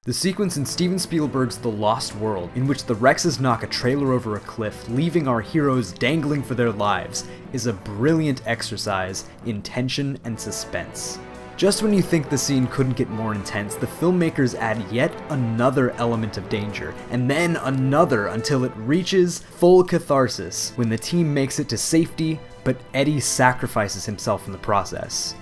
The sequence in Steven Spielberg's The Lost World, in which the Rexes knock a trailer over a cliff, leaving our heroes dangling for their lives, is a brilliant exercise in tension and suspense. Just when you think the scene couldn't get more intense, the filmmakers add yet another element of danger, and then another until it reaches full catharsis when the team makes it to safety, but Eddie sacrifices himself in the process.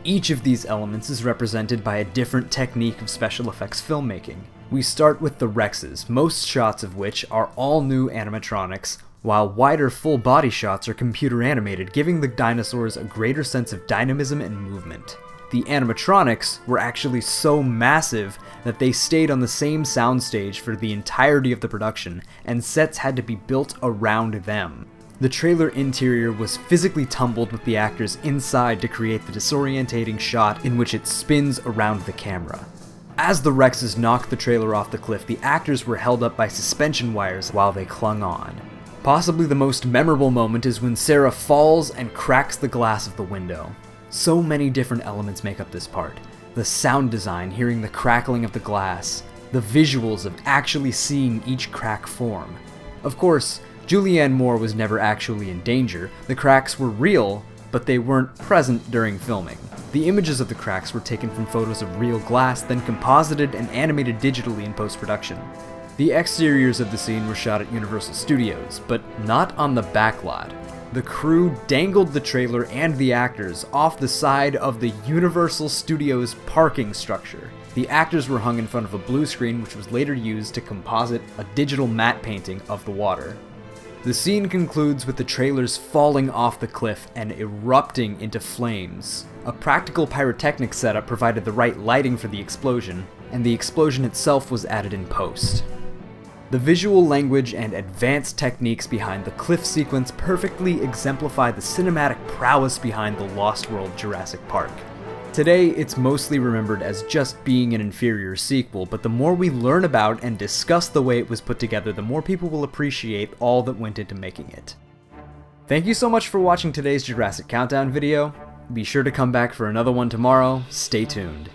Each of these elements is represented by a different technique of special effects filmmaking. We start with the Rexes, most shots of which are all new animatronics, while wider full body shots are computer animated, giving the dinosaurs a greater sense of dynamism and movement. The animatronics were actually so massive that they stayed on the same soundstage for the entirety of the production, and sets had to be built around them. The trailer interior was physically tumbled with the actors inside to create the disorientating shot in which it spins around the camera. As the Rexes knocked the trailer off the cliff, the actors were held up by suspension wires while they clung on. Possibly the most memorable moment is when Sarah falls and cracks the glass of the window. So many different elements make up this part. The sound design, hearing the crackling of the glass, the visuals of actually seeing each crack form. Of course, Julianne Moore was never actually in danger. The cracks were real, but they weren't present during filming. The images of the cracks were taken from photos of real glass, then composited and animated digitally in post-production. The exteriors of the scene were shot at Universal Studios, but not on the backlot. The crew dangled the trailer and the actors off the side of the Universal Studios parking structure. The actors were hung in front of a blue screen, which was later used to composite a digital matte painting of the water. The scene concludes with the trailers falling off the cliff and erupting into flames. A practical pyrotechnic setup provided the right lighting for the explosion, and the explosion itself was added in post. The visual language and advanced techniques behind the cliff sequence perfectly exemplify the cinematic prowess behind the Lost World Jurassic Park. Today, it's mostly remembered as just being an inferior sequel, but the more we learn about and discuss the way it was put together, the more people will appreciate all that went into making it. Thank you so much for watching today's Jurassic Countdown video. Be sure to come back for another one tomorrow. Stay tuned.